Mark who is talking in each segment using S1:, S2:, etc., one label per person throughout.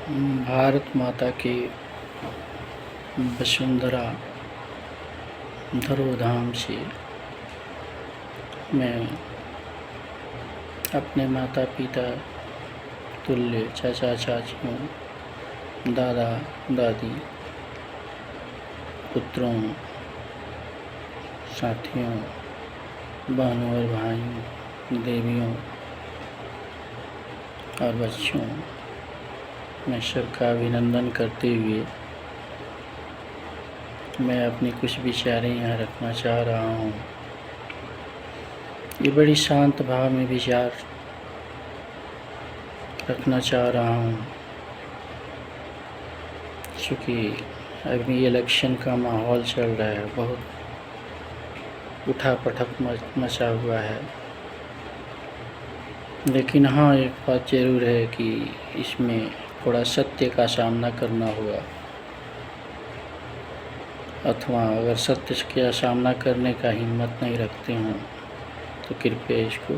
S1: भारत माता की वसुंधरा धरोधाम से मैं अपने माता पिता तुल्य चाचा चाचियों, दादा दादी, पुत्रों, साथियों, बहनों और भाइयों, देवियों और बच्चों, मैं सबका अभिनंदन करते हुए मैं अपनी कुछ विचारें यहाँ रखना चाह रहा हूँ। ये बड़ी शांत भाव में विचार रखना चाह रहा हूँ, क्योंकि अभी इलेक्शन का माहौल चल रहा है, बहुत उठा पटक मचा हुआ है। लेकिन हाँ, एक बात ज़रूर है कि इसमें थोड़ा सत्य का सामना करना होगा, अथवा अगर सत्य का सामना करने का हिम्मत नहीं रखते हों तो कृपया इसको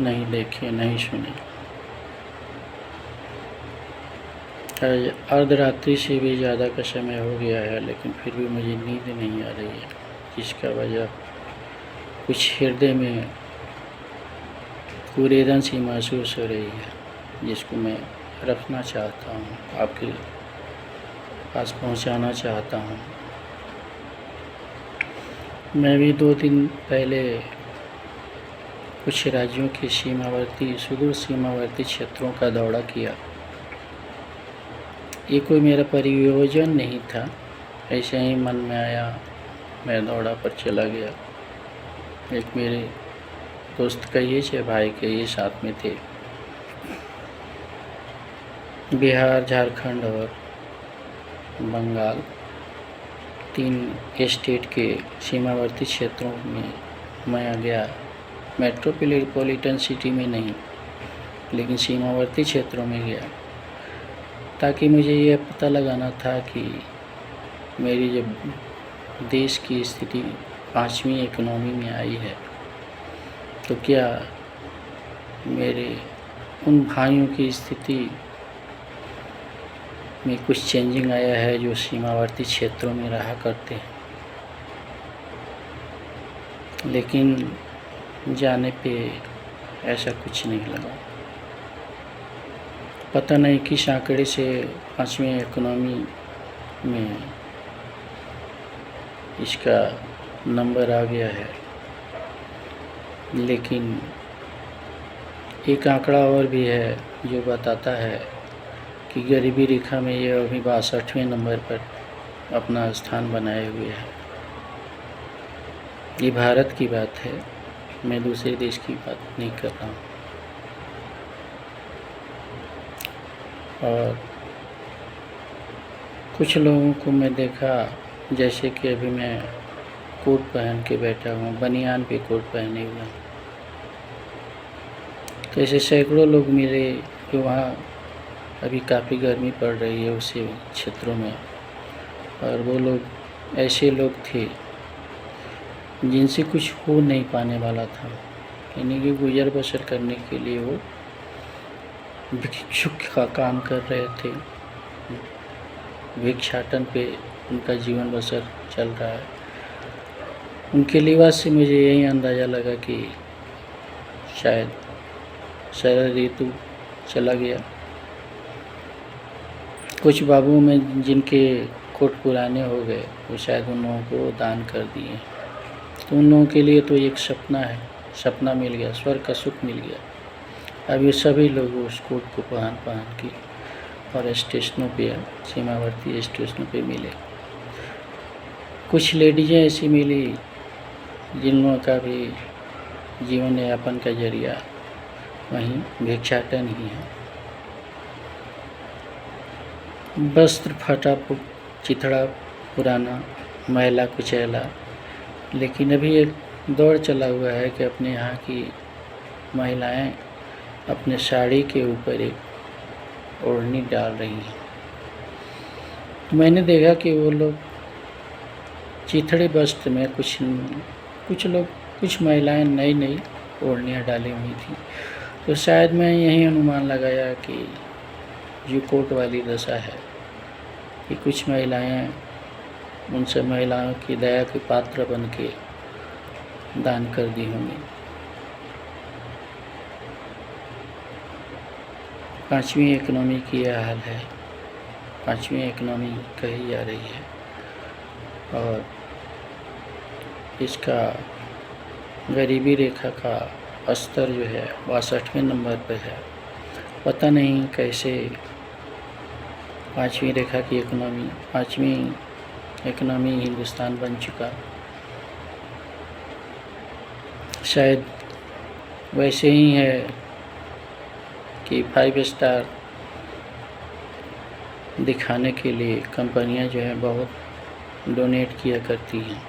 S1: नहीं देखें, नहीं सुनें। अर्धरात्रि से भी ज़्यादा का समय हो गया है, लेकिन फिर भी मुझे नींद नहीं आ रही है, जिसका वजह कुछ हृदय में कुरेदन सी महसूस हो रही है, जिसको मैं रखना चाहता हूँ, आपके पास पहुँचाना चाहता हूँ। मैं भी 2 दिन पहले कुछ राज्यों के सुदूर सीमावर्ती क्षेत्रों का दौरा किया। ये कोई मेरा परियोजन नहीं था, ऐसे ही मन में आया, मैं दौरा पर चला गया। एक मेरे दोस्त कहिए चाहे भाई कहिए साथ में थे। बिहार, झारखंड और बंगाल 3 स्टेट के सीमावर्ती क्षेत्रों में मैं गया। मेट्रोपॉलिटन सिटी में नहीं, लेकिन सीमावर्ती क्षेत्रों में गया, ताकि मुझे यह पता लगाना था कि मेरी जब देश की स्थिति 5वीं इकोनॉमी में आई है, तो क्या मेरे उन भाइयों की स्थिति में कुछ चेंजिंग आया है जो सीमावर्ती क्षेत्रों में रहा करते हैं। लेकिन जाने पे ऐसा कुछ नहीं लगा। पता नहीं किस आंकड़े से 5वीं इकोनॉमी में इसका नंबर आ गया है, लेकिन एक आंकड़ा और भी है जो बताता है कि गरीबी रेखा में ये अभी 62वें नंबर पर अपना स्थान बनाए हुए है। ये भारत की बात है, मैं दूसरे देश की बात नहीं कर रहा हूँ। और कुछ लोगों को मैं देखा, जैसे कि अभी मैं कोट पहन के बैठा हूँ, बनियान पे कोट पहने हुए हूँ, तो ऐसे सैकड़ों लोग मिले जो वहाँ अभी काफ़ी गर्मी पड़ रही है उसी क्षेत्रों में, और वो लोग ऐसे लोग थे जिनसे कुछ हो नहीं पाने वाला था, यानी कि गुजर बसर करने के लिए वो भिक्षुक का काम कर रहे थे। भिक्षाटन पे उनका जीवन बसर चल रहा है। उनके लिबास से मुझे यही अंदाज़ा लगा कि शायद शरद ऋतु चला गया। कुछ बाबू में जिनके कोट पुराने हो गए, वो शायद उन लोगों को दान कर दिए, तो उन लोगों के लिए तो एक सपना है, सपना मिल गया, स्वर्ग का सुख मिल गया। अब ये सभी लोग उस कोट को पहन के और स्टेशनों पे, सीमावर्ती स्टेशनों पे मिले। कुछ लेडीज़ें ऐसी मिली जिन लोगों का भी जीवन यापन का जरिया वहीं भिक्षाटन ही है। वस्त्र फटा चिथड़ा पुराना, मैला कुचैला, लेकिन अभी एक दौर चला हुआ है कि अपने यहाँ की महिलाएं अपने साड़ी के ऊपर एक ओढ़नी डाल रही हैं। मैंने देखा कि वो लोग चिथड़े वस्त्र में, कुछ महिलाएं नई ओढ़नियाँ डाली हुई थी। तो शायद मैं यही अनुमान लगाया कि यूकोट वाली दशा है कि कुछ महिलाएं उन सब महिलाओं की दया के पात्र बन के दान कर दी होंगी। 5वीं इकनॉमी की यह हाल है। 5वीं इकनॉमी कही जा रही है और इसका गरीबी रेखा का स्तर जो है 62वें नंबर पर है। पता नहीं कैसे 5वीं रेखा की इकनॉमी 5वीं इकनॉमी हिंदुस्तान बन चुका। शायद वैसे ही है कि 5 स्टार दिखाने के लिए कंपनियां जो है बहुत डोनेट किया करती हैं।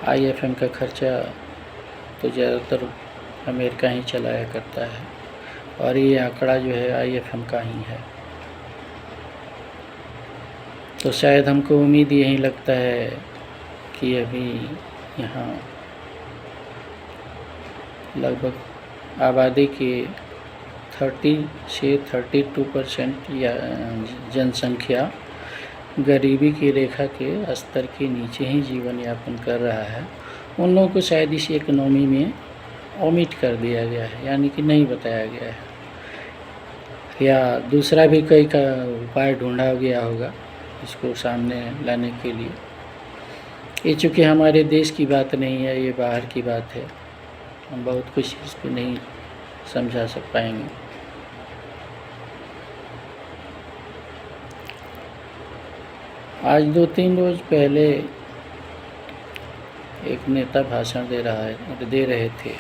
S1: IFM का खर्चा तो ज़्यादातर अमेरिका ही चलाया करता है और ये आंकड़ा जो है IFM का ही है। तो शायद हमको उम्मीद यही लगता है कि अभी यहाँ लगभग आबादी के 30 से 32% या जनसंख्या गरीबी की रेखा के स्तर के नीचे ही जीवन यापन कर रहा है। उन लोगों को शायद इस इकनॉमी में ओमिट कर दिया गया है, यानी कि नहीं बताया गया है, या दूसरा भी कई का उपाय ढूंढा गया होगा इसको सामने लाने के लिए। ये चूँकि हमारे देश की बात नहीं है, ये बाहर की बात है, हम बहुत कुछ इस पर नहीं समझा सक पाएंगे। आज 2-3 रोज पहले एक नेता भाषण दे रहे थे।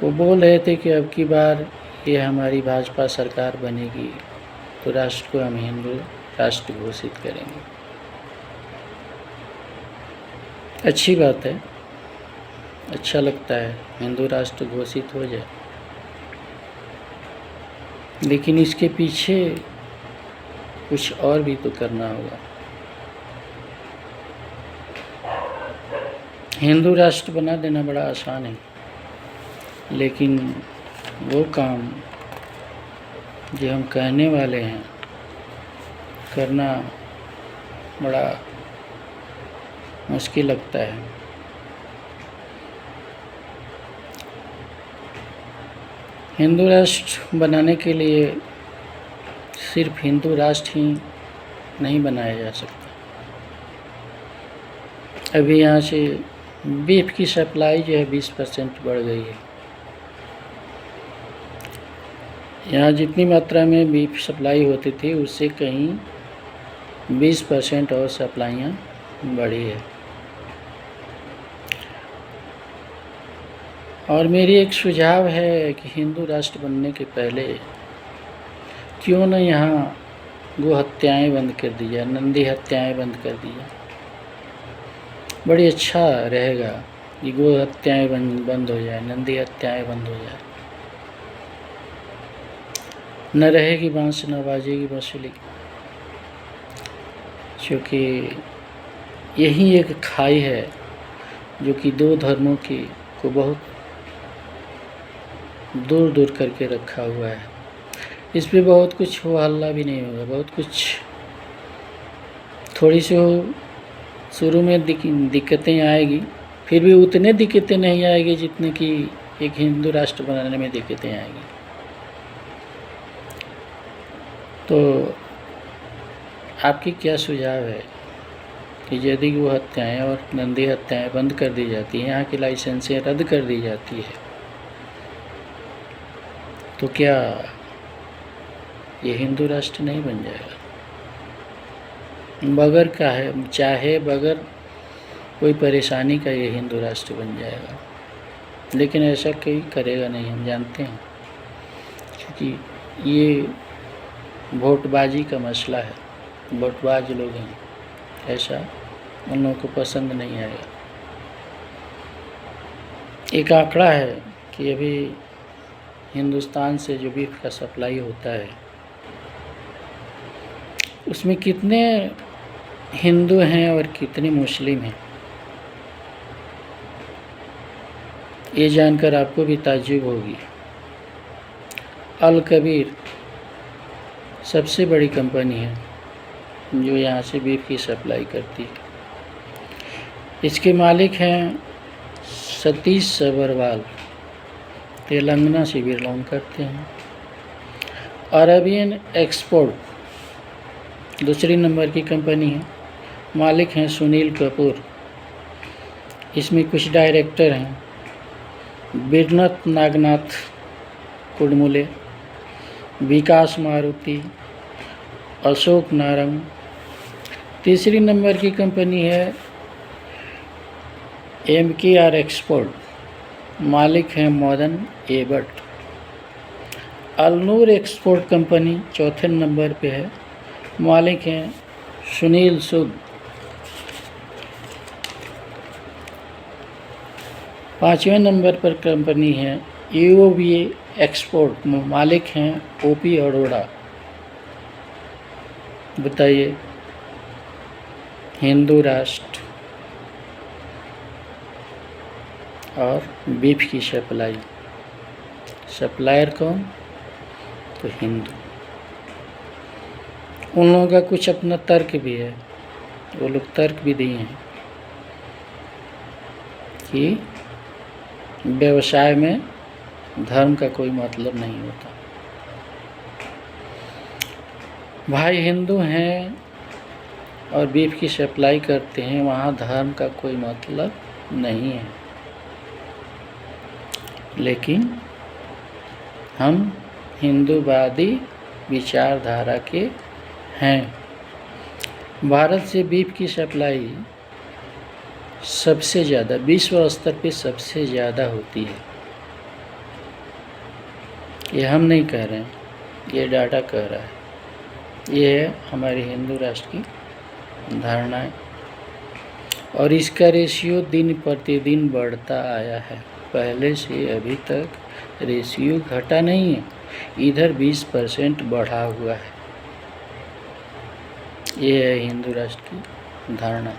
S1: वो बोल रहे थे कि अब की बार ये हमारी भाजपा सरकार बनेगी तो राष्ट्र को हम हिंदू राष्ट्र घोषित करेंगे। अच्छी बात है, अच्छा लगता है हिंदू राष्ट्र घोषित हो जाए, लेकिन इसके पीछे कुछ और भी तो करना होगा। हिंदू राष्ट्र बना देना बड़ा आसान है, लेकिन वो काम जो हम कहने वाले हैं करना बड़ा मुश्किल लगता है। हिंदू राष्ट्र बनाने के लिए सिर्फ हिंदू राष्ट्र ही नहीं बनाया जा सकता। अभी यहाँ से बीफ की सप्लाई जो है 20% बढ़ गई है। यहाँ जितनी मात्रा में बीफ सप्लाई होती थी उससे कहीं 20% और सप्लाइयाँ बढ़ी है। और मेरी एक सुझाव है कि हिंदू राष्ट्र बनने के पहले क्यों न यहाँ गो हत्याएँ बंद कर दी जाए, नंदी हत्याएँ बंद कर दी जाए। बड़ी अच्छा रहेगा कि गो हत्याएँ बंद हो जाए, नंदी हत्याएँ बंद हो जाए। न रहेगी बांस न बाजेगी बांसुरी, क्योंकि यही एक खाई है जो कि दो धर्मों की को बहुत दूर दूर करके रखा हुआ है। इस पे बहुत कुछ हो हल्ला भी नहीं होगा, बहुत कुछ थोड़ी सी हो शुरू में दिक्कतें आएगी, फिर भी उतने दिक्कतें नहीं आएगी जितने कि एक हिंदू राष्ट्र बनाने में दिक्कतें आएगी। तो आपकी क्या सुझाव है कि यदि वो हत्याएँ और नंदी हत्याएँ बंद कर दी जाती हैं, यहाँ की लाइसेंसें रद्द कर दी जाती है, तो क्या ये हिंदू राष्ट्र नहीं बन जाएगा? बगैर का है चाहे बगैर कोई परेशानी का ये हिंदू राष्ट्र बन जाएगा, लेकिन ऐसा कोई करेगा नहीं, हम जानते हैं, क्योंकि ये वोटबाजी का मसला है, वोटबाज लोग हैं, ऐसा उन लोगों को पसंद नहीं आएगा। एक आंकड़ा है कि अभी हिंदुस्तान से जो बीफ का सप्लाई होता है उसमें कितने हिंदू हैं और कितने मुस्लिम हैं, ये जानकर आपको भी ताज्जुब होगी। अल कबीर सबसे बड़ी कंपनी है जो यहाँ से बीफ की सप्लाई करती है। इसके मालिक हैं सतीश सबरवाल, तेलंगाना से बिलोंग करते हैं। अरेबियन एक्सपोर्ट दूसरी नंबर की कंपनी है, मालिक हैं सुनील कपूर। इसमें कुछ डायरेक्टर हैं, बीरनाथ नागनाथ कुडमुले, विकास मारुति, अशोक नारंग। तीसरी नंबर की कंपनी है MKR एक्सपोर्ट, मालिक हैं Madan Abbott. Alnoor export company चौथे नंबर पे है, मालिक हैं सुनील सूद। पाँचवें नंबर पर कंपनी है EOB एक्सपोर्ट, मालिक हैं OP अरोड़ा। बताइए, हिंदू राष्ट्र और बीफ की सप्लायर कौन? तो हिंदू। उन लोगों का कुछ अपना तर्क भी है, वो लोग तर्क भी दिए हैं कि व्यवसाय में धर्म का कोई मतलब नहीं होता। भाई हिंदू हैं और बीफ की सप्लाई करते हैं, वहाँ धर्म का कोई मतलब नहीं है। लेकिन हम हिंदूवादी विचारधारा के हैं। भारत से बीफ की सप्लाई सबसे ज़्यादा विश्व स्तर पे सबसे ज़्यादा होती है। ये हम नहीं कह रहे हैं, ये डाटा कह रहा है। ये है हमारी हिंदू राष्ट्र की धारणा है और इसका रेशियो दिन प्रतिदिन बढ़ता आया है। पहले से अभी तक रेशियो घटा नहीं है, इधर 20% बढ़ा हुआ है। ये है हिंदू राष्ट्र की धारणा।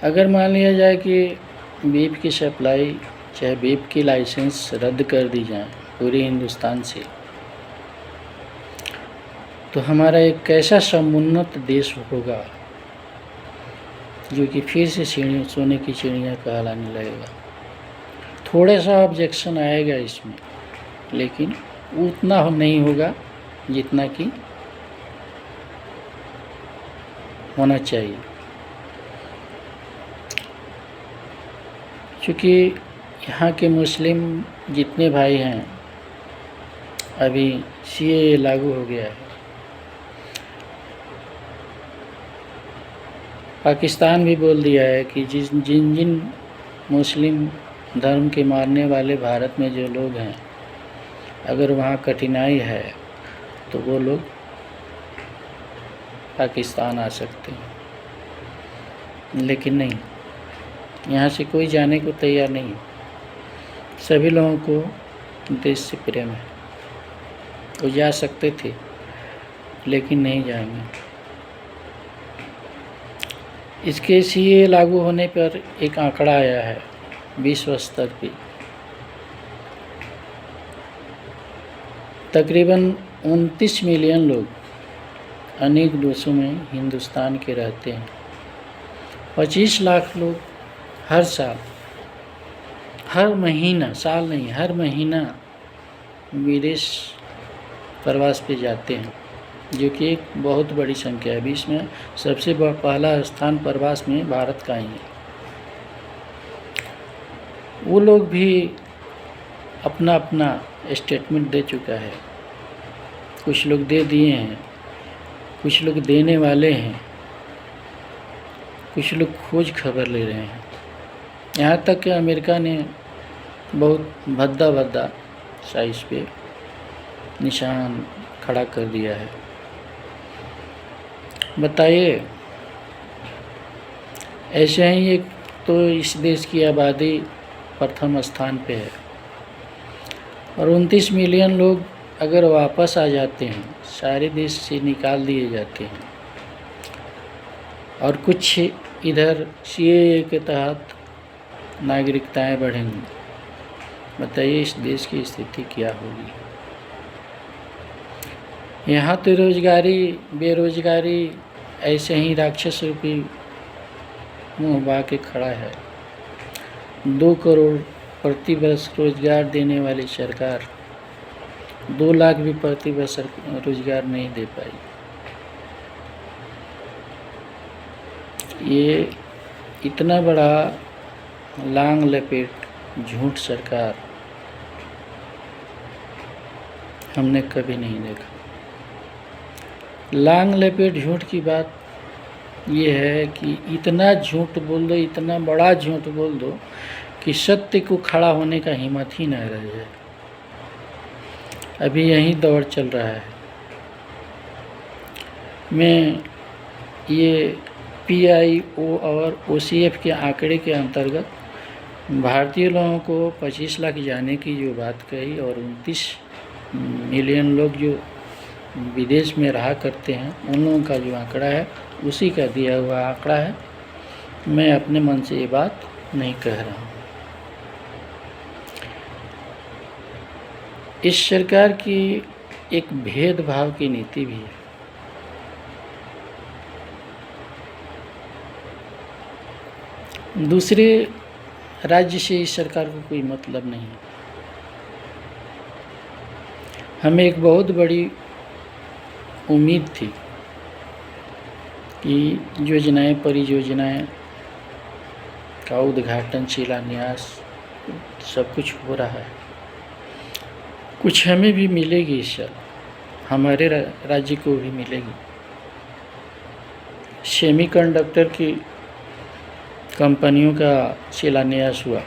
S1: अगर मान लिया जाए कि बीफ की सप्लाई चाहे बीफ की लाइसेंस रद्द कर दी जाए पूरे हिंदुस्तान से, तो हमारा एक कैसा समुन्नत देश होगा जो कि फिर से सोने की चिड़िया कहलाने लगेगा। थोड़ा सा ऑब्जेक्शन आएगा इसमें, लेकिन उतना नहीं होगा जितना कि होना चाहिए। क्योंकि यहाँ के मुस्लिम जितने भाई हैं, अभी CAA लागू हो गया है। पाकिस्तान भी बोल दिया है कि जिन मुस्लिम धर्म के मानने वाले भारत में जो लोग हैं, अगर वहाँ कठिनाई है तो वो लोग पाकिस्तान आ सकते हैं। लेकिन नहीं, यहाँ से कोई जाने को तैयार नहीं। सभी लोगों को देश से प्रेम है, वो जा सकते थे लेकिन नहीं जाएंगे। इसके CAA लागू होने पर एक आंकड़ा आया है विश्व स्तर पे, तकरीबन 29 मिलियन लोग अनेक देशों में हिंदुस्तान के रहते हैं। 25 लाख लोग हर साल, हर महीना, साल नहीं हर महीना विदेश प्रवास पे जाते हैं, जो कि एक बहुत बड़ी संख्या है। विश्व में सबसे पहला स्थान प्रवास में भारत का ही है। वो लोग भी अपना अपना स्टेटमेंट दे चुका है। कुछ लोग दे दिए हैं, कुछ लोग देने वाले हैं, कुछ लोग खोज खबर ले रहे हैं। यहाँ तक कि अमेरिका ने बहुत भद्दा साइज पे निशान खड़ा कर दिया है। बताइए, ऐसे ही एक तो इस देश की आबादी प्रथम स्थान पे है और 29 मिलियन लोग अगर वापस आ जाते हैं, सारे देश से निकाल दिए जाते हैं और कुछ इधर CAA के तहत नागरिकताएं बढ़ेंगी, बताइए इस देश की स्थिति क्या होगी। यहाँ तो बेरोजगारी ऐसे ही राक्षस रूपी मुँह बा के खड़ा है। 2 करोड़ प्रति वर्ष रोजगार देने वाली सरकार 2 लाख भी प्रति वर्ष रोजगार नहीं दे पाई। ये इतना बड़ा लांग लपेट झूठ सरकार हमने कभी नहीं देखा। लांग लपेट झूठ की बात ये है कि इतना झूठ बोल दो, इतना बड़ा झूठ बोल दो कि सत्य को खड़ा होने का हिम्मत ही न रह जाए। अभी यही दौर चल रहा है। मैं ये PIO और OCF के आंकड़े के अंतर्गत भारतीय लोगों को 25 लाख जाने की जो बात कही और 29 मिलियन लोग जो विदेश में रहा करते हैं उन लोगों का जो आंकड़ा है उसी का दिया हुआ आंकड़ा है। मैं अपने मन से ये बात नहीं कह रहा हूँ। इस सरकार की एक भेदभाव की नीति भी है। दूसरे राज्य से इस सरकार को कोई मतलब नहीं है। हमें एक बहुत बड़ी उम्मीद थी कि योजनाएं परियोजनाएं का उद्घाटन शिलान्यास सब कुछ हो रहा है। कुछ हमें भी मिलेगी इस साल, हमारे राज्य को भी मिलेगी। सेमीकंडक्टर की कंपनियों का शिलान्यास हुआ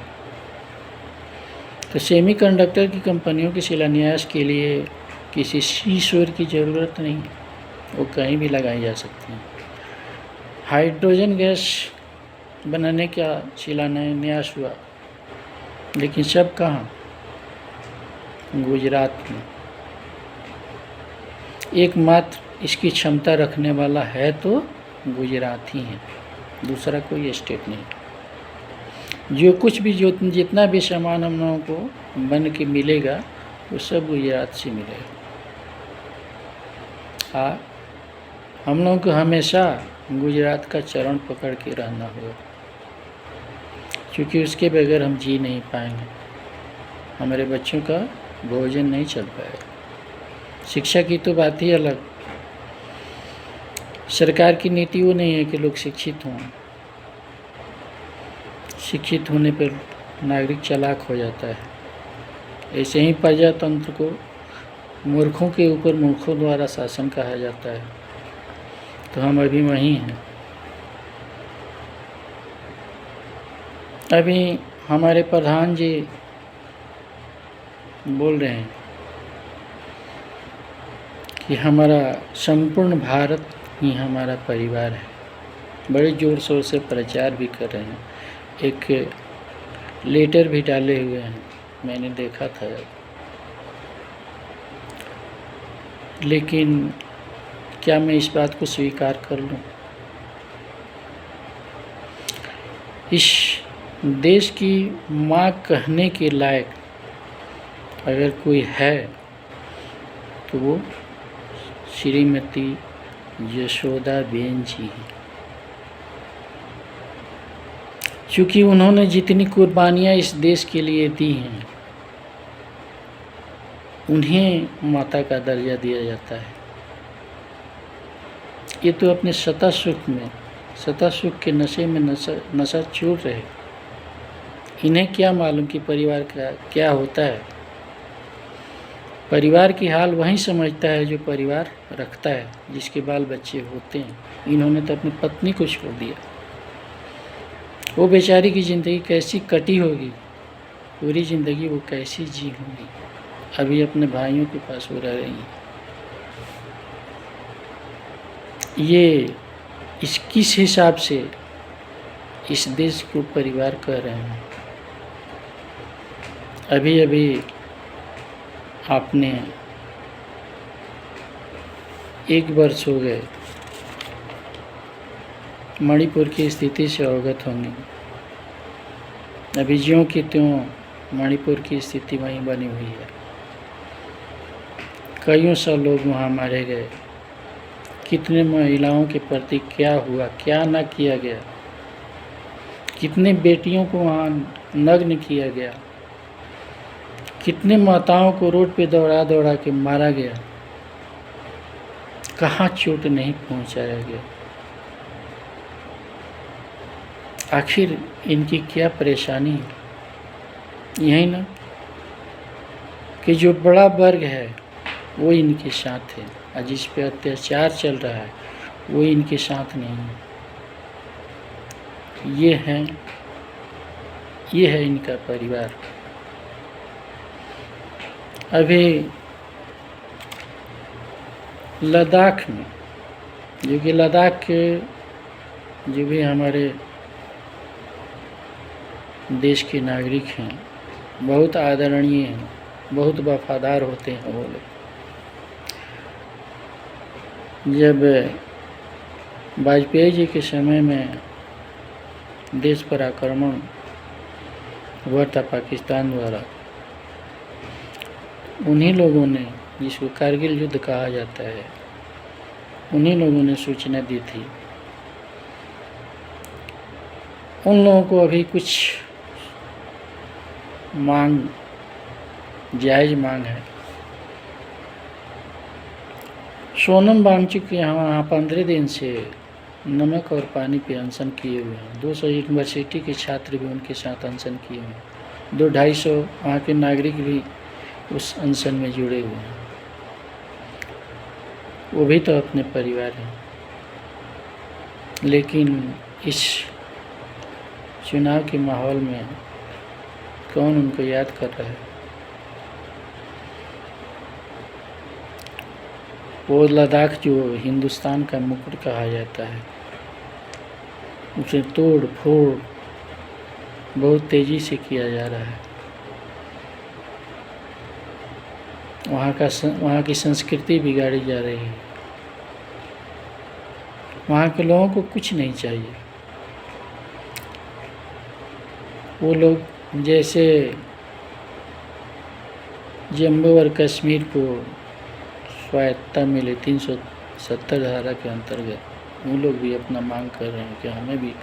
S1: तो सेमीकंडक्टर की कंपनियों के शिलान्यास के लिए किसी ईश्वर की ज़रूरत नहीं, वो कहीं भी लगाई जा सकती हैं। हाइड्रोजन गैस बनाने का शिलान्यास हुआ, लेकिन सब कहाँ? गुजरात में। एकमात्र इसकी क्षमता रखने वाला है तो गुजरात ही है, दूसरा कोई स्टेट नहीं। जो कुछ भी जितना भी सामान हम लोगों को बन के मिलेगा वो सब गुजरात से मिलेगा। हम लोगों को हमेशा गुजरात का चरण पकड़ के रहना होगा, क्योंकि उसके बगैर हम जी नहीं पाएंगे। हमारे बच्चों का भोजन नहीं चल पाएगा। शिक्षा की तो बात ही अलग। सरकार की नीति वो नहीं है कि लोग शिक्षित हों। शिक्षित होने पर नागरिक चालाक हो जाता है। ऐसे ही प्रजातंत्र को मूर्खों के ऊपर मूर्खों द्वारा शासन कहा जाता है। तो हम अभी वहीं हैं। अभी हमारे प्रधान जी बोल रहे हैं कि हमारा संपूर्ण भारत ही हमारा परिवार है। बड़े ज़ोर शोर से प्रचार भी कर रहे हैं। एक लेटर भी डाले हुए हैं, मैंने देखा था। लेकिन क्या मैं इस बात को स्वीकार कर लूं? इस देश की माँ कहने के लायक अगर कोई है तो वो श्रीमती यशोदाबेन जी हैं। क्योंकि उन्होंने जितनी कुर्बानियाँ इस देश के लिए दी हैं, उन्हें माता का दर्जा दिया जाता है। ये तो अपने सत्ता सुख के नशे में नशा छोड़ रहे। इन्हें क्या मालूम कि परिवार का क्या होता है। परिवार की हाल वही समझता है जो परिवार रखता है, जिसके बाल बच्चे होते हैं। इन्होंने तो अपनी पत्नी को छोड़ दिया। वो बेचारी की ज़िंदगी कैसी कटी होगी, पूरी ज़िंदगी वो कैसी जी होगी। अभी अपने भाइयों के पास वो रह रही हैं। ये किस हिसाब से इस देश को परिवार कह रहे हैं। अभी अभी आपने 1 वर्ष हो गए मणिपुर की स्थिति से अवगत होंगे। अभी ज्यों की त्यों मणिपुर की स्थिति वहीं बनी हुई है। कईयों सौ लोग वहाँ मारे गए। कितने महिलाओं के प्रति क्या हुआ, क्या न किया गया, कितने बेटियों को वहाँ नग्न किया गया, कितने माताओं को रोड पे दौड़ा दौड़ा के मारा गया, कहाँ चोट नहीं पहुँचाया गया। आखिर इनकी क्या परेशानी है? यही ना कि जो बड़ा वर्ग है वो इनके साथ है और जिस पे अत्याचार चल रहा है वो इनके साथ नहीं है। ये है इनका परिवार। अभी लद्दाख में, जो कि लद्दाख के जो भी हमारे देश के नागरिक हैं बहुत आदरणीय हैं, बहुत वफादार होते हैं वो लोग। जब वाजपेयी जी के समय में देश पर आक्रमण हुआ था पाकिस्तान द्वारा, उन्हीं लोगों ने, जिसको कारगिल युद्ध कहा जाता है, उन्हीं लोगों ने सूचना दी थी। उन लोगों को अभी कुछ मांग, जायज़ मांग है। सोनम वांगचुक यहाँ 15 दिन से नमक और पानी पे अनशन किए हुए हैं। 200 यूनिवर्सिटी के छात्र भी उनके साथ अनशन किए हुए हैं। 200-250 वहाँ के नागरिक भी उस अनशन में जुड़े हुए हैं। वो भी तो अपने परिवार हैं। लेकिन इस चुनाव के माहौल में कौन उनको याद कर रहा है? वो लद्दाख जो हिंदुस्तान का मुकुट कहा जाता है, उसे तोड़ फोड़ बहुत तेज़ी से किया जा रहा है। वहाँ की संस्कृति बिगाड़ी जा रही है। वहाँ के लोगों को कुछ नहीं चाहिए। वो लोग जैसे जम्मू और कश्मीर को स्वायत्तता मिले 370 धारा के अंतर्गत, वो लोग भी अपना मांग कर रहे हैं कि हमें भी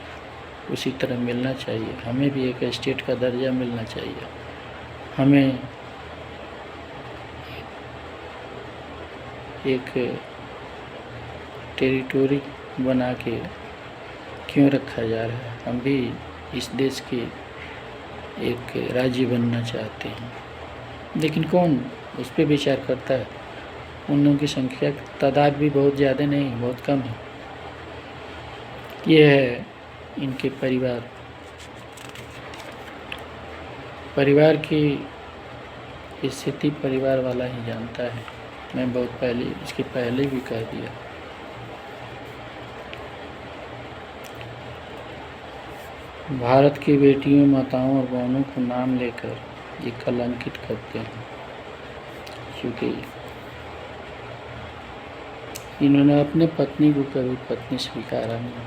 S1: उसी तरह मिलना चाहिए, हमें भी एक स्टेट का दर्जा मिलना चाहिए, हमें एक टेरिटोरी बना के क्यों रखा जा रहा है। हम भी इस देश के एक राज्य बनना चाहते हैं। लेकिन कौन उस पर विचार करता है? उन लोगों की संख्या, तादाद भी बहुत ज़्यादा नहीं, बहुत कम है। ये है इनके परिवार की स्थिति परिवार वाला ही जानता है। मैं बहुत पहले, इसके पहले भी कह दिया। भारत की बेटियों, माताओं और बहनों को नाम लेकर ये कलंकित करते हैं, क्योंकि इन्होंने अपने पत्नी को कभी पत्नी स्वीकारा नहीं।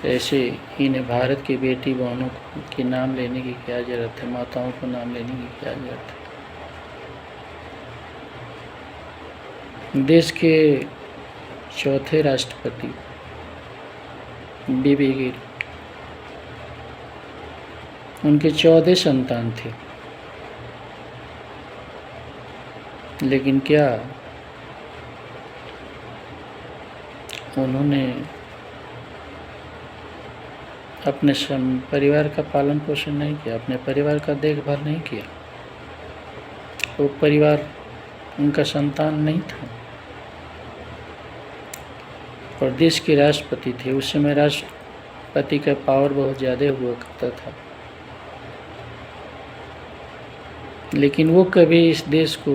S1: ऐसे इन्हें भारत की बेटी बहनों के नाम लेने की क्या ज़रूरत है, माताओं को नाम लेने की क्या ज़रूरत है। देश के चौथे राष्ट्रपति बीबी गिल, उनके 14 संतान थे, लेकिन क्या उन्होंने अपने परिवार का पालन पोषण नहीं किया, अपने परिवार का देखभाल नहीं किया? वो परिवार उनका संतान नहीं था। और देश के राष्ट्रपति थे। उस समय राष्ट्रपति का पावर बहुत ज़्यादा हुआ करता था, लेकिन वो कभी इस देश को,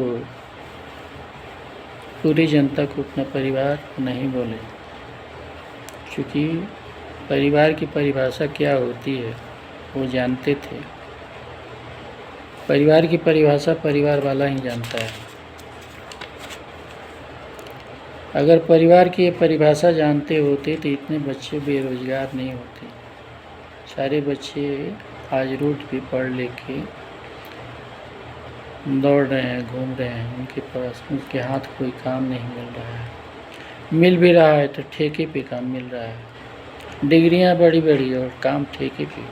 S1: पूरी जनता को अपना परिवार नहीं बोले, क्योंकि परिवार की परिभाषा क्या होती है वो जानते थे। परिवार की परिभाषा परिवार वाला ही जानता है। अगर परिवार की ये परिभाषा जानते होते तो इतने बच्चे बेरोजगार नहीं होते, सारे बच्चे आज रोड पे पढ़ लेके दौड़ रहे हैं, घूम रहे हैं, उनके पास उनके हाथ कोई काम नहीं मिल रहा है। मिल भी रहा है तो ठेके पे काम मिल रहा है। डिग्रियां बड़ी बड़ी और काम ठेके पे।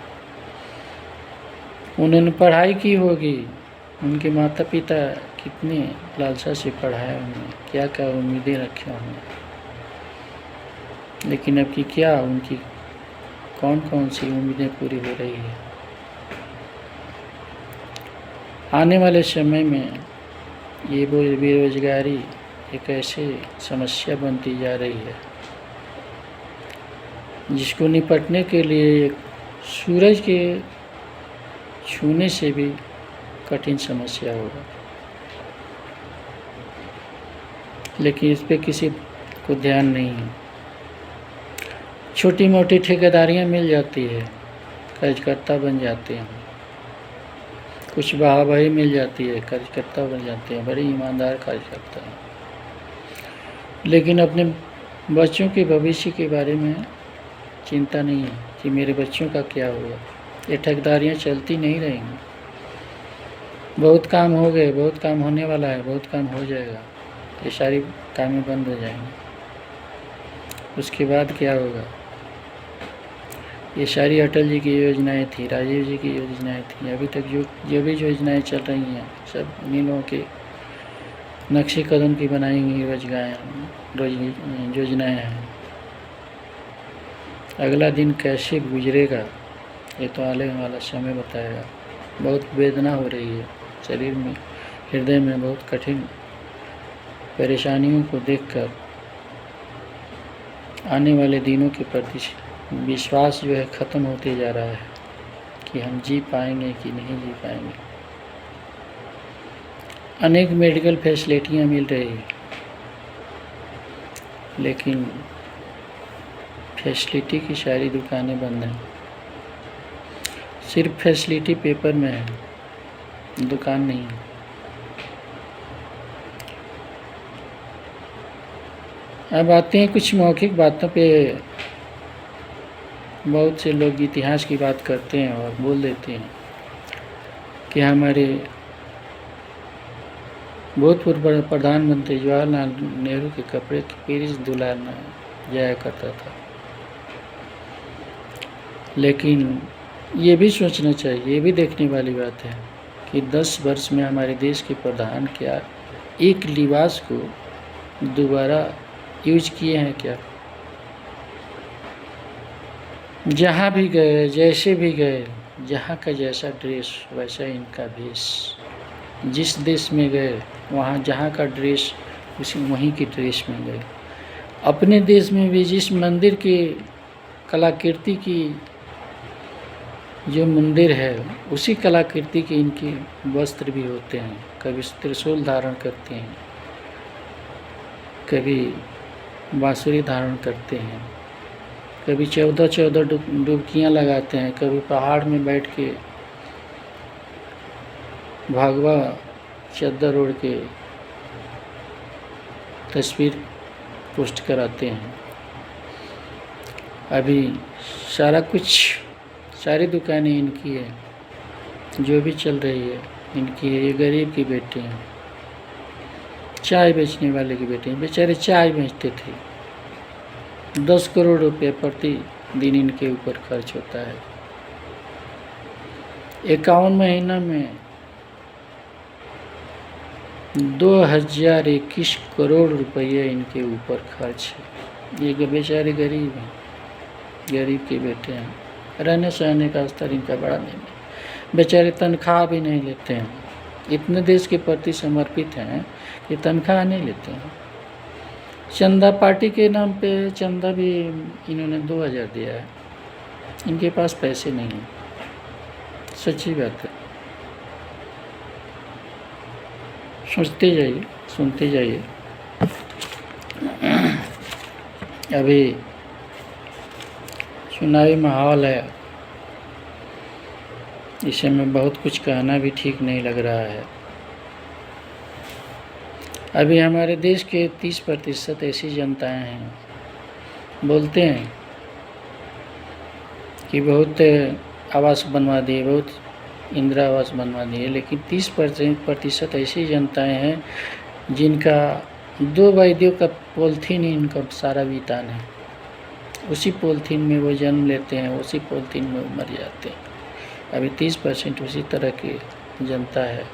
S1: उन्होंने पढ़ाई की होगी, उनके माता पिता कितने लालसा से पढ़ाया उन्हें, क्या क्या उम्मीदें रखी उन्होंने, लेकिन अब की क्या उनकी कौन कौन सी उम्मीदें पूरी हो रही है। आने वाले समय में ये बेरोजगारी एक ऐसी समस्या बनती जा रही है जिसको निपटने के लिए सूरज के छूने से भी कठिन समस्या होगा, लेकिन इस पे किसी को ध्यान नहीं है। छोटी मोटी ठेकेदारियां मिल जाती है, कर्जकर्ता बन जाते हैं, कुछ वाहवाही मिल जाती है, कर्जकर्ता बन जाते हैं, बड़े ईमानदार कर्जकर्ता हैं, लेकिन अपने बच्चों के भविष्य के बारे में चिंता नहीं है कि मेरे बच्चों का क्या होगा। ये ठेकेदारियाँ चलती नहीं रहेंगी। बहुत काम हो गए, बहुत काम होने वाला है, बहुत काम हो जाएगा, ये सारी कामें बंद हो जाएंगी। उसके बाद क्या होगा? ये सारी अटल जी की योजनाएं थी, राजीव जी की योजनाएं थी, अभी तक जो भी योजनाएं चल रही हैं सब इन्हीं लोगों के नक्शे कदम की बनाई हुई योजनाएं हैं। अगला दिन कैसे गुजरेगा ये तो आने वाला समय बताएगा। बहुत वेदना हो रही है शरीर में, हृदय में बहुत कठिन परेशानियों को देखकर आने वाले दिनों के प्रति विश्वास जो है ख़त्म होते जा रहा है कि हम जी पाएंगे कि नहीं जी पाएंगे। अनेक मेडिकल फैसिलिटियाँ मिल रही है, लेकिन फैसिलिटी की सारी दुकानें बंद हैं। सिर्फ फैसिलिटी पेपर में है, दुकान नहीं है। अब आते हैं कुछ मौखिक बातों पे। बहुत से लोग इतिहास की बात करते हैं और बोल देते हैं कि भूतपूर्व प्रधानमंत्री जवाहरलाल नेहरू के कपड़े की पेरिस दुलाना जाया करता था। लेकिन ये भी सोचना चाहिए, ये भी देखने वाली बात है कि 10 वर्ष में हमारे देश के प्रधान क्या एक लिबास को दोबारा यूज किए हैं क्या? जहाँ भी गए, जैसे भी गए, जहाँ का जैसा ड्रेस वैसा इनका भेष। जिस देश में गए वहाँ जहाँ का ड्रेस उसी वहीं की ड्रेस में गए। अपने देश में भी जिस मंदिर की कलाकृति की जो मंदिर है उसी कलाकृति के इनके वस्त्र भी होते हैं। कभी त्रिशूल धारण करते हैं, कभी बांसुरी धारण करते हैं, कभी 14 डुबकियाँ लगाते हैं, कभी पहाड़ में बैठ के भगवा चद्दर ओढ़ के तस्वीर पोस्ट कराते हैं। अभी सारा कुछ, सारी दुकानें इनकी है, जो भी चल रही है इनकी है। ये गरीब के बेटे हैं, चाय बेचने वाले के बेटे हैं, बेचारे चाय बेचते थे। 10 करोड़ रुपये प्रति दिन इनके ऊपर खर्च होता है। 51 महीना में 2021 करोड़ रुपये इनके ऊपर खर्च है। ये बेचारे गरीब हैं, गरीब के बेटे हैं। रहने सहने का स्तर इनका बड़ा नहीं है। बेचारे तनख्वाह भी नहीं लेते हैं, इतने देश के प्रति समर्पित हैं कि तनख्वाह नहीं लेते हैं। चंदा पार्टी के नाम पे चंदा भी इन्होंने 2000 दिया है। इनके पास पैसे नहीं हैं, सच्ची बात है। सोचते जाइए, सुनते जाइए। अभी चुनावी माहौल है, इस समय बहुत कुछ कहना भी ठीक नहीं लग रहा है। अभी हमारे देश के 30% ऐसी जनताएं हैं, बोलते हैं कि बहुत आवास बनवा दिए, बहुत इंदिरा आवास बनवा दिए, लेकिन 30% ऐसी जनताएं हैं जिनका 2 वैद्यों का पॉलिथीन ही इनका सारा वितान है। उसी पॉलिथीन में वो जन्म लेते हैं, उसी पॉलिथीन में वो मर जाते हैं। अभी 30% उसी तरह की जनता है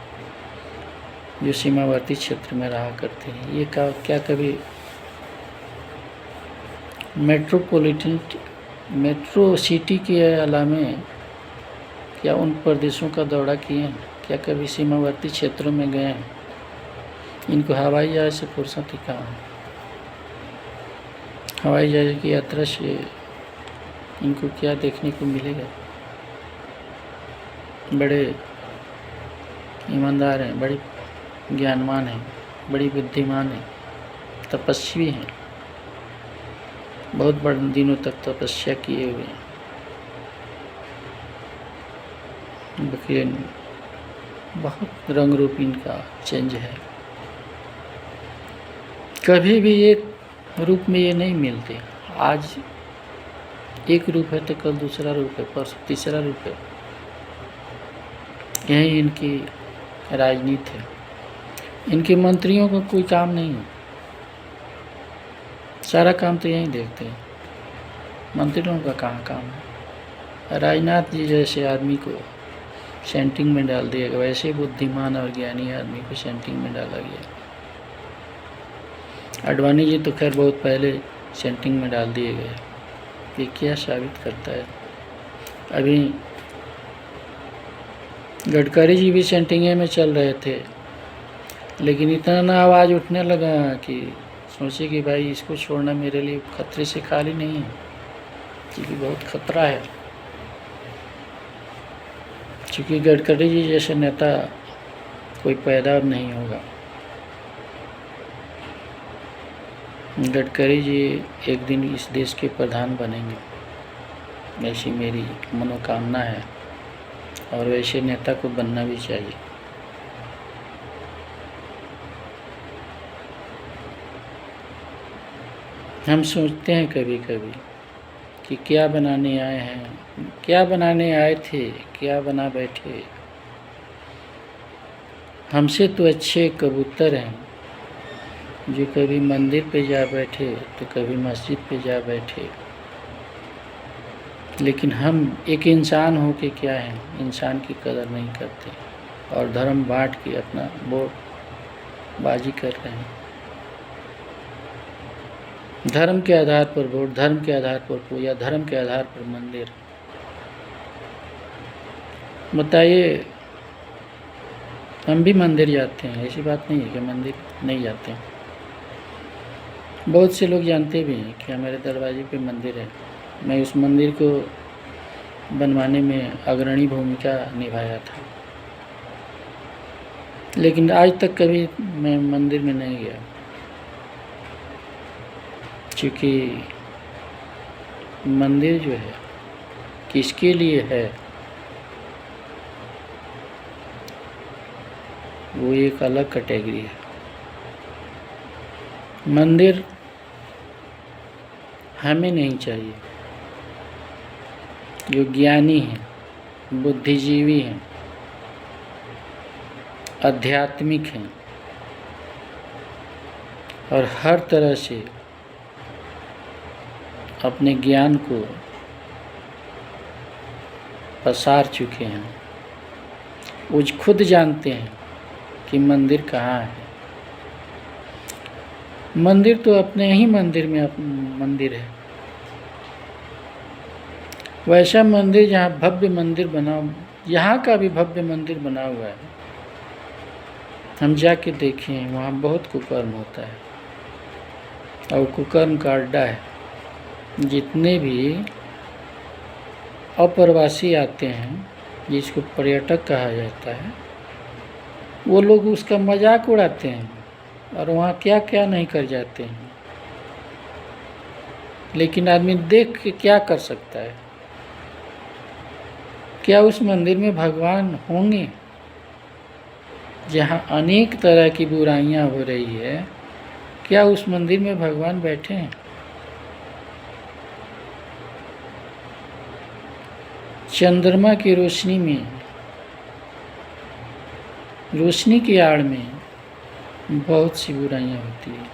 S1: जो सीमावर्ती क्षेत्र में रहा करते हैं। ये क्या कभी मेट्रो सिटी के अलावा क्या उन प्रदेशों का दौरा किए हैं? क्या कभी सीमावर्ती क्षेत्रों में गए हैं? इनको हवाई जहाज से फुर्सत ही कहाँ है। हवाई जहाज की यात्रा से इनको क्या देखने को मिलेगा? बड़े ईमानदार हैं, बड़े ज्ञानवान हैं, बड़ी बुद्धिमान हैं, तपस्वी हैं, बहुत बड़े दिनों तक तपस्या किए हुए हैं, लेकिन बहुत रंग रूप इनका चेंज है। कभी भी एक रूप में ये नहीं मिलते। आज एक रूप है तो कल दूसरा रूप है, परसों तीसरा रूप है। यही इनकी राजनीति है। इनके मंत्रियों का कोई काम नहीं है, सारा काम तो यही देखते हैं। मंत्रियों का कहाँ काम है? राजनाथ जी जैसे आदमी को सेंटिंग में डाल दिया गया, वैसे बुद्धिमान और ज्ञानी आदमी को सेंटिंग में डाला गया। आडवाणी जी तो खैर बहुत पहले सेंटिंग में डाल दिए गए। ये क्या साबित करता है? अभी गडकरी जी भी सेंटिंगे में चल रहे थे, लेकिन इतना ना आवाज़ उठने लगा कि सोचे कि भाई इसको छोड़ना मेरे लिए खतरे से खाली नहीं है, क्योंकि बहुत खतरा है। क्योंकि गडकरी जी जैसे नेता कोई पैदा नहीं होगा। गडकरी जी एक दिन इस देश के प्रधान बनेंगे, ऐसी मेरी मनोकामना है, और वैसे नेता को बनना भी चाहिए। हम सोचते हैं कभी कभी कि क्या बनाने आए हैं, क्या बनाने आए थे, क्या बना बैठे। हमसे तो अच्छे कबूतर हैं जो कभी मंदिर पे जा बैठे तो कभी मस्जिद पे जा बैठे। लेकिन हम एक इंसान हो के क्या हैं, इंसान की कदर नहीं करते और धर्म बांट के अपना वोट बाजी कर रहे हैं। धर्म के आधार पर वोट, धर्म के आधार पर पूजा, धर्म के आधार पर मंदिर। बताइए, हम भी मंदिर जाते हैं, ऐसी बात नहीं है कि मंदिर नहीं जाते हैं। बहुत से लोग जानते भी हैं कि हमारे दरवाजे पे मंदिर है। मैं उस मंदिर को बनवाने में अग्रणी भूमिका निभाया था, लेकिन आज तक कभी मैं मंदिर में नहीं गया, क्योंकि मंदिर जो है किसके लिए है वो एक अलग कैटेगरी है। मंदिर हमें नहीं चाहिए। जो ज्ञानी हैं, बुद्धिजीवी हैं, आध्यात्मिक हैं और हर तरह से अपने ज्ञान को पसार चुके हैं, वो खुद जानते हैं कि मंदिर कहाँ है। मंदिर तो अपने ही मंदिर में मंदिर है। वैसा मंदिर जहाँ भव्य मंदिर बना, यहाँ का भी भव्य मंदिर बना हुआ है, हम जाके देखें, वहाँ बहुत कुकर्म होता है और कुकर्म का अड्डा है। जितने भी अप्रवासी आते हैं, जिसको पर्यटक कहा जाता है, वो लोग उसका मजाक उड़ाते हैं और वहाँ क्या क्या नहीं कर जाते हैं। लेकिन आदमी देख के क्या कर सकता है? क्या उस मंदिर में भगवान होंगे? जहाँ अनेक तरह की बुराइयां हो रही है, क्या उस मंदिर में भगवान बैठे हैं? चंद्रमा की रोशनी में, रोशनी की आड़ में बहुत सी बुराइयां होती है।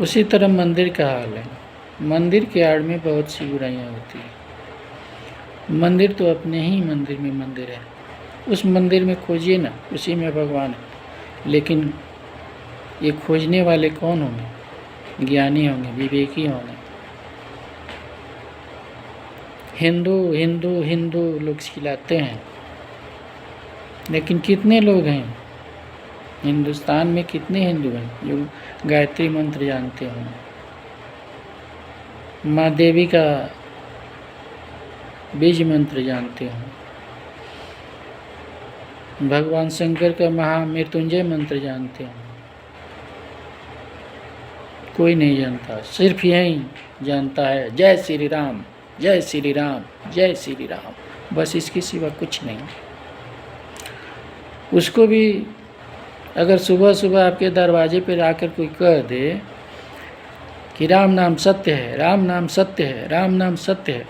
S1: उसी तरह मंदिर का हाल है, मंदिर की आड़ में बहुत सी बुराइयां होती है। मंदिर तो अपने ही मंदिर में मंदिर है, उस मंदिर में खोजिए ना, उसी में भगवान है। लेकिन ये खोजने वाले कौन होंगे? ज्ञानी होंगे, विवेकी होंगे। हिंदू हिंदू हिंदू लोग खिलाते हैं, लेकिन कितने लोग हैं हिंदुस्तान में, कितने हिंदू हैं जो गायत्री मंत्र जानते हों, माँ देवी का बीज मंत्र जानते हों, भगवान शंकर का महामृत्युंजय मंत्र जानते हों? कोई नहीं जानता, सिर्फ यही जानता है जय श्री राम, जय श्री राम, जय श्री राम, बस इसके सिवा कुछ नहीं। उसको भी अगर सुबह सुबह आपके दरवाजे पर आकर कोई कह दे कि राम नाम सत्य है, राम नाम सत्य है, राम नाम सत्य है,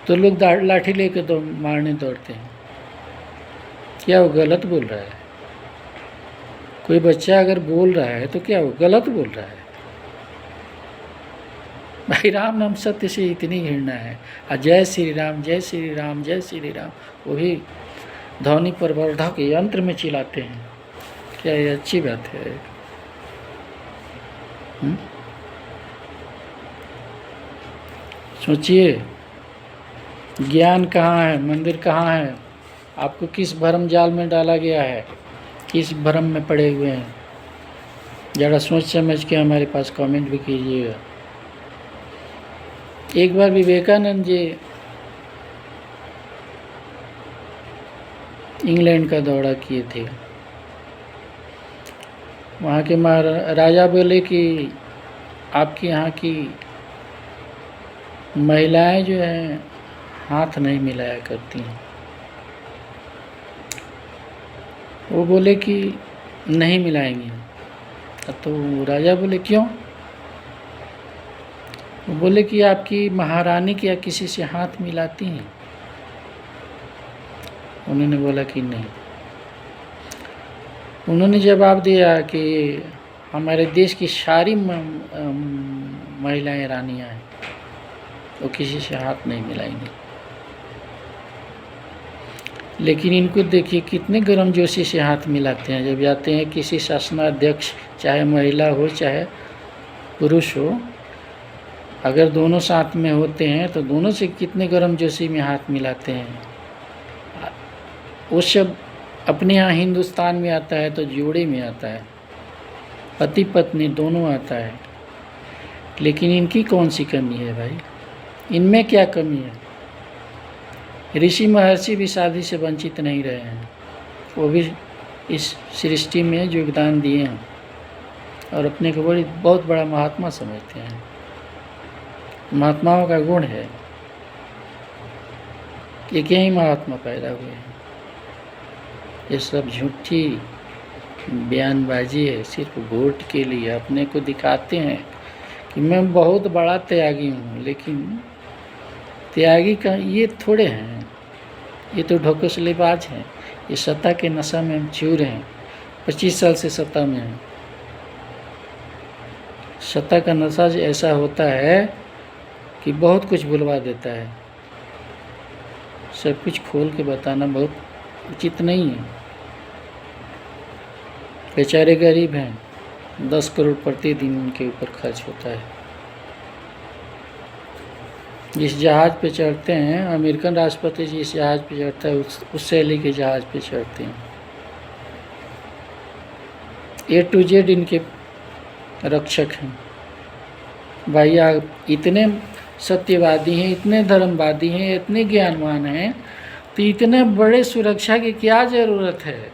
S1: तो लोग लाठी लेकर तो मारने दौड़ते हैं। क्या वो गलत बोल रहा है? कोई बच्चा अगर बोल रहा है तो क्या वो गलत बोल रहा है? भाई राम नाम सत्य से इतनी घृणा है, और जय श्री राम, जय श्री राम, जय श्री राम, वही ध्वनि प्रवर्धक यंत्र में चिल्लाते हैं। क्या ये अच्छी बात है? सोचिए, ज्ञान कहाँ है, मंदिर कहाँ है? आपको किस भरम जाल में डाला गया है, किस भरम में पड़े हुए हैं? ज़रा सोच समझ के हमारे पास कमेंट भी कीजिएगा। एक बार विवेकानंद जी इंग्लैंड का दौरा किए थे। वहाँ के महाराजा बोले कि आपके यहाँ की महिलाएं जो हैं हाथ नहीं मिलाया करती हैं। वो बोले कि नहीं मिलाएंगे। तो राजा बोले क्यों? वो बोले कि आपकी महारानी क्या किसी से हाथ मिलाती हैं? उन्होंने बोला कि नहीं। उन्होंने जवाब दिया कि हमारे देश की सारी महिलाएं रानियां हैं, वो किसी से हाथ नहीं मिलाएंगी। लेकिन इनको देखिए कितने गर्मजोशी से हाथ मिलाते हैं। जब जाते हैं किसी शासनाध्यक्ष, चाहे महिला हो चाहे पुरुष हो, अगर दोनों साथ में होते हैं तो दोनों से कितने गर्मजोशी में हाथ मिलाते हैं। वो सब अपने यहाँ हिंदुस्तान में आता है तो जोड़े में आता है, पति पत्नी दोनों आता है। लेकिन इनकी कौन सी कमी है भाई? इनमें क्या कमी है? ऋषि महर्षि भी शादी से वंचित नहीं रहे हैं, वो भी इस सृष्टि में योगदान दिए हैं और अपने को बहुत बड़ा महात्मा समझते हैं। महात्माओं का गुण है, एक यही महात्मा पैदा हुए हैं। ये सब झूठी बयानबाजी है, सिर्फ वोट के लिए अपने को दिखाते हैं कि मैं बहुत बड़ा त्यागी हूँ। लेकिन त्यागी का ये थोड़े हैं, ये तो ढकोसलेबाज हैं। ये सत्ता के नशा में चूर हैं, 25 साल से सत्ता में हैं। सत्ता का नशा ऐसा होता है कि बहुत कुछ बुलवा देता है। सब कुछ खोल के बताना बहुत उचित नहीं है। बेचारे गरीब हैं, 10 करोड़ प्रतिदिन उनके ऊपर खर्च होता है। जिस जहाज़ पे चढ़ते हैं, अमेरिकन राष्ट्रपति जिस जहाज़ पे चढ़ता है उस शैली के जहाज़ पे चढ़ते हैं। A to Z इनके रक्षक हैं। भाई आप इतने सत्यवादी हैं, इतने धर्मवादी हैं, इतने ज्ञानवान हैं, तो इतने बड़े सुरक्षा की क्या ज़रूरत है?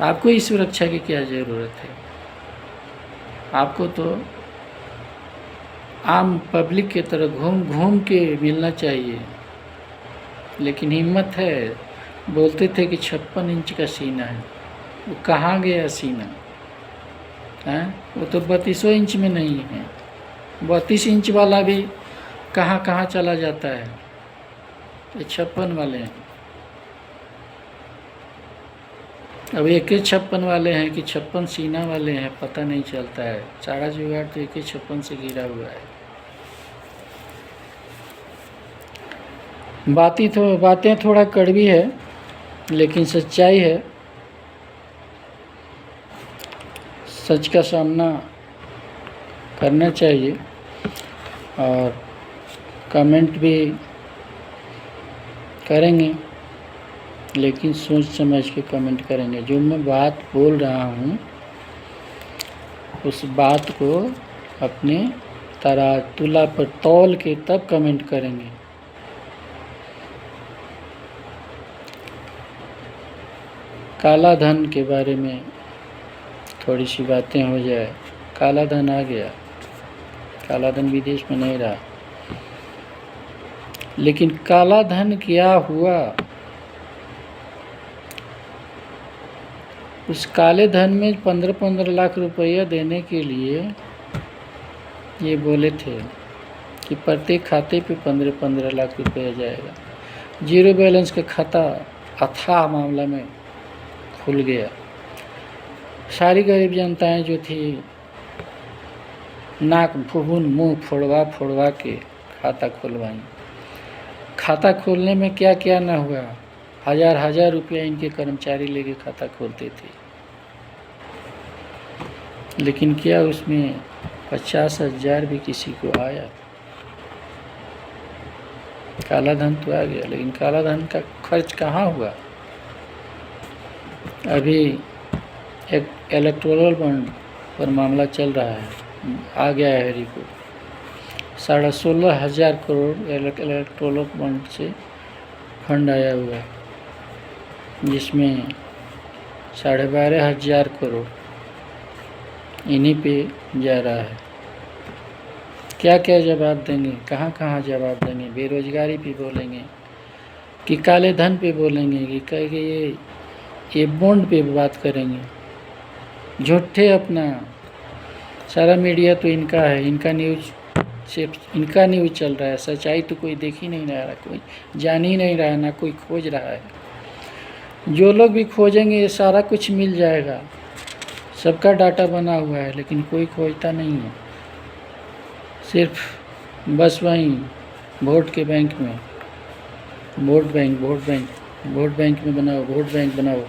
S1: आपको इस सुरक्षा की क्या ज़रूरत है? आपको तो आम पब्लिक की तरह घूम घूम के मिलना चाहिए। लेकिन हिम्मत है, बोलते थे कि 56 इंच का सीना है, वो कहाँ गया सीना? हैं? वो तो 32 इंच में नहीं है। 32 इंच वाला भी कहाँ कहाँ चला जाता है। ये 56 वाले हैं। अब एक ही 56 वाले हैं कि 56 सीना वाले हैं, पता नहीं चलता है। सारा जुगाड़ तो एक ही 56 से गिरा हुआ है। बातें थोड़ा कड़वी है, लेकिन सच्चाई है। सच का सामना करना चाहिए और कमेंट भी करेंगे, लेकिन सोच समझ के कमेंट करेंगे। जो मैं बात बोल रहा हूँ उस बात को अपने तुला पर तौल के तब कमेंट करेंगे। काला धन के बारे में थोड़ी सी बातें हो जाए। काला धन आ गया, काला धन विदेश में नहीं रहा, लेकिन काला धन क्या हुआ? उस काले धन में 15-15 लाख रुपया देने के लिए ये बोले थे कि प्रत्येक खाते पे 15-15 लाख रुपया जाएगा। जीरो बैलेंस का खाता अथाह मामला में खुल गया। सारी गरीब जनताएं जो थी नाक भुभुन मुंह फोड़वा के खाता खुलवाई। खाता खोलने में क्या क्या न हुआ। हजार रुपया इनके कर्मचारी लेके खाता खोलते थे, लेकिन क्या उसमें 50,000 भी किसी को आया? काला धन तो आ गया, लेकिन काला धन का खर्च कहाँ हुआ? अभी एक इलेक्टोरल बॉन्ड पर मामला चल रहा है, आ गया है रिपोर्ट। 16,500 करोड़ इलेक्टोरल बॉन्ड से फंड आया हुआ है, जिसमें 12,500 करोड़ इन्हीं पे जा रहा है। क्या क्या जवाब देंगे, कहाँ कहाँ जवाब देंगे? बेरोजगारी पे बोलेंगे कि काले धन पे बोलेंगे कि कहेंगे ये बॉन्ड पे बात करेंगे। झूठे अपना सारा मीडिया तो इनका है, इनका न्यूज़ सिर्फ इनका न्यूज़ चल रहा है। सच्चाई तो कोई देख ही नहीं रहा, कोई जान ही नहीं रहा, ना कोई खोज रहा है। जो लोग भी खोजेंगे ये सारा कुछ मिल जाएगा, सबका डाटा बना हुआ है, लेकिन कोई खोजता नहीं है। सिर्फ बस वहीं वोट के बैंक में, वोट बैंक में बनाओ, वोट बैंक बनाओ।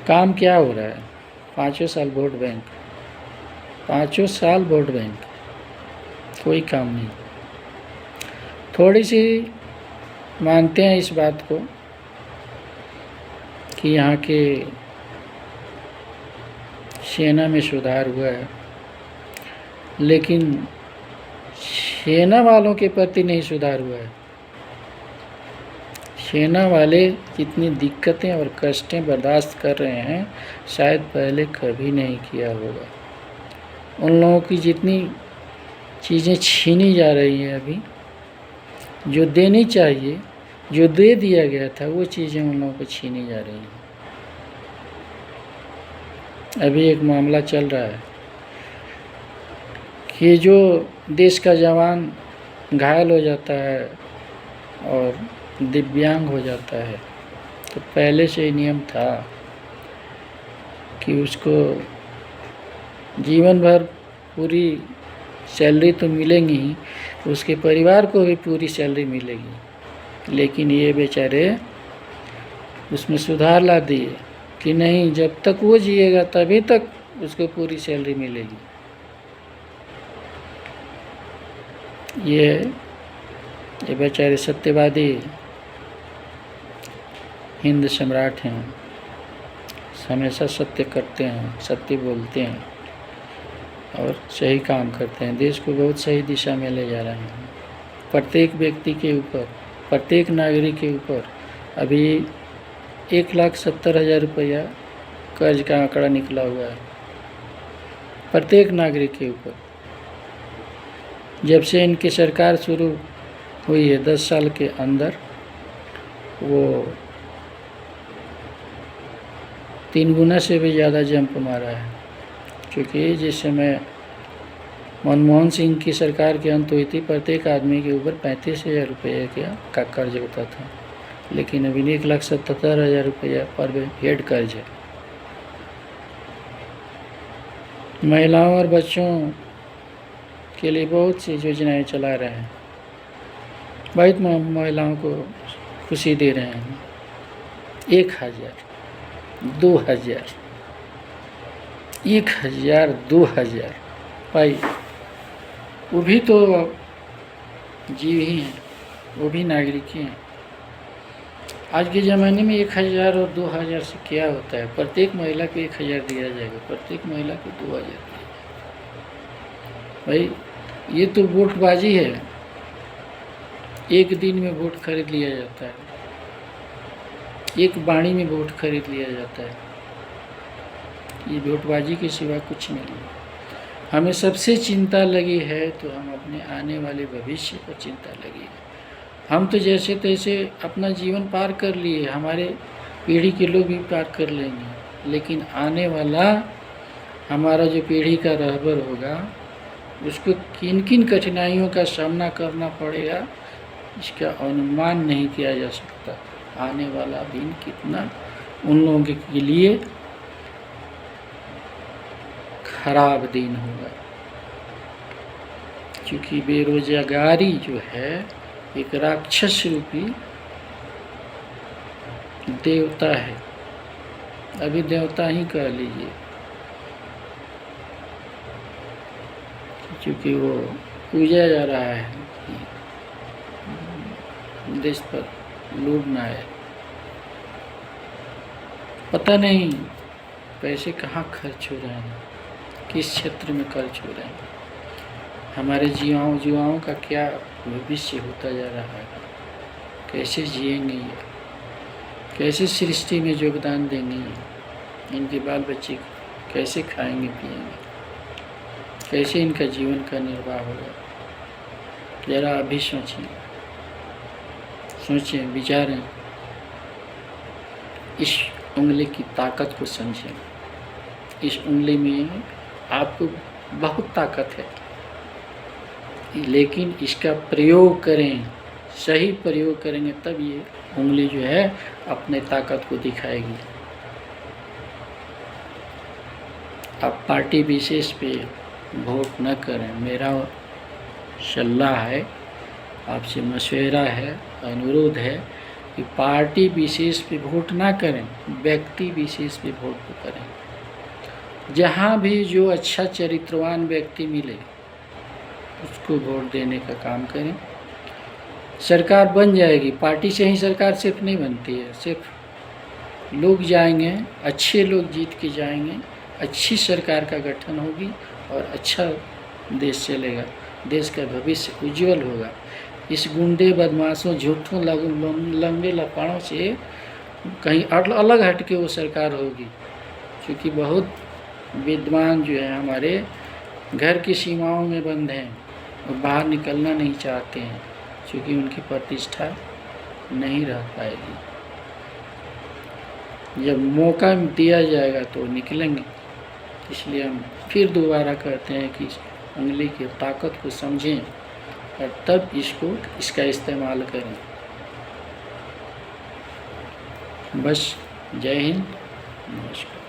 S1: काम क्या हो रहा है? 5 साल वोट बैंक, 5 साल वोट बैंक, कोई काम नहीं। थोड़ी सी मानते हैं इस बात को कि यहाँ के सेना में सुधार हुआ है, लेकिन सेना वालों के प्रति नहीं सुधार हुआ है। सेना वाले जितनी दिक्कतें और कष्टें बर्दाश्त कर रहे हैं, शायद पहले कभी नहीं किया होगा। उन लोगों की जितनी चीज़ें छीनी जा रही हैं अभी, जो देनी चाहिए, जो दे दिया गया था, वो चीज़ें उन लोगों को छीनी जा रही हैं। अभी एक मामला चल रहा है कि जो देश का जवान घायल हो जाता है और दिव्यांग हो जाता है, तो पहले से ही नियम था कि उसको जीवन भर पूरी सैलरी तो मिलेगी ही, उसके परिवार को भी पूरी सैलरी मिलेगी। लेकिन ये बेचारे उसमें सुधार ला दिए कि नहीं, जब तक वो जिएगा तभी तक उसको पूरी सैलरी मिलेगी। ये बेचारे सत्यवादी हिंद सम्राट हैं, हमेशा सत्य करते हैं, सत्य बोलते हैं और सही काम करते हैं। देश को बहुत सही दिशा में ले जा रहे हैं। प्रत्येक व्यक्ति के ऊपर, प्रत्येक नागरिक के ऊपर अभी 1,70,000 रुपया कर्ज का आंकड़ा निकला हुआ है, प्रत्येक नागरिक के ऊपर। जब से इनकी सरकार शुरू हुई है 10 साल के अंदर, वो 3 गुना से भी ज़्यादा जंप मारा है। क्योंकि जिस समय मनमोहन सिंह की सरकार के अंत हुई थी, प्रत्येक आदमी के ऊपर 35,000 रुपये का कर्ज होता था, लेकिन अभी 1,77,000 रुपया पर हेड कर्ज है। महिलाओं और बच्चों के लिए बहुत सी योजनाएं चला रहे हैं, बहुत महिलाओं को खुशी दे रहे हैं। 1,000, 2,000, 1,000, 2,000 भाई, वो भी तो जीव ही हैं, वो भी नागरिक ही हैं। आज के ज़माने में 1,000 और 2,000 से क्या होता है? प्रत्येक महिला को 1,000 दिया जाएगा, प्रत्येक महिला को 2,000 दिया जाएगा। भाई ये तो वोटबाजी है, एक दिन में वोट खरीद लिया जाता है, एक बाणी में वोट खरीद लिया जाता है। ये वोटबाजी के सिवा कुछ नहीं है। हमें सबसे चिंता लगी है तो हम अपने आने वाले भविष्य पर चिंता लगी है। हम तो जैसे तैसे अपना जीवन पार कर लिए, हमारे पीढ़ी के लोग भी पार कर लेंगे, लेकिन आने वाला हमारा जो पीढ़ी का रहबर होगा, उसको किन किन कठिनाइयों का सामना करना पड़ेगा, इसका अनुमान नहीं किया जा सकता। आने वाला दिन कितना उन लोगों के लिए खराब दिन होगा, क्योंकि बेरोजगारी जो है एक राक्षस रूपी देवता है, अभी देवता ही कह लीजिए, क्योंकि वो पूजा जा रहा है कि देश पर लूटना है। पता नहीं पैसे कहाँ खर्च हो रहे हैं, किस क्षेत्र में खर्च हो रहे हैं, हमारे युवाओं का क्या भविष्य होता जा रहा है, कैसे जिएंगे ये, कैसे सृष्टि में योगदान देंगे ये, इनके बाल बच्चे कैसे खाएंगे पिएंगे, कैसे इनका जीवन का निर्वाह होगा। ज़रा अभी सोचें, विचारें, इस उंगली की ताकत को समझें। इस उंगली में आपको बहुत ताकत है, लेकिन इसका प्रयोग करें, सही प्रयोग करेंगे तब ये उंगली जो है अपने ताकत को दिखाएगी। आप पार्टी विशेष पे वोट न करें, मेरा सलाह है, आपसे मशवरा है, अनुरोध है कि पार्टी विशेष पे वोट ना करें, व्यक्ति विशेष पे वोट करें। जहाँ भी जो अच्छा चरित्रवान व्यक्ति मिले उसको वोट देने का काम करें। सरकार बन जाएगी, पार्टी से ही सरकार सिर्फ नहीं बनती है, सिर्फ लोग जाएंगे, अच्छे लोग जीत के जाएंगे, अच्छी सरकार का गठन होगी और अच्छा देश चलेगा, देश का भविष्य उज्जवल होगा। इस गुंडे बदमाशों झूठों लंबे लपाड़ों से कहीं अलग हट के वो सरकार होगी, क्योंकि बहुत विद्वान जो है हमारे घर की सीमाओं में बंद हैं और बाहर निकलना नहीं चाहते हैं, क्योंकि उनकी प्रतिष्ठा नहीं रह पाएगी। जब मौका दिया जाएगा तो निकलेंगे। इसलिए हम फिर दोबारा कहते हैं कि उंगली की ताकत को समझें और तब इसका इस्तेमाल करें। बस, जय हिंद, नमस्कार।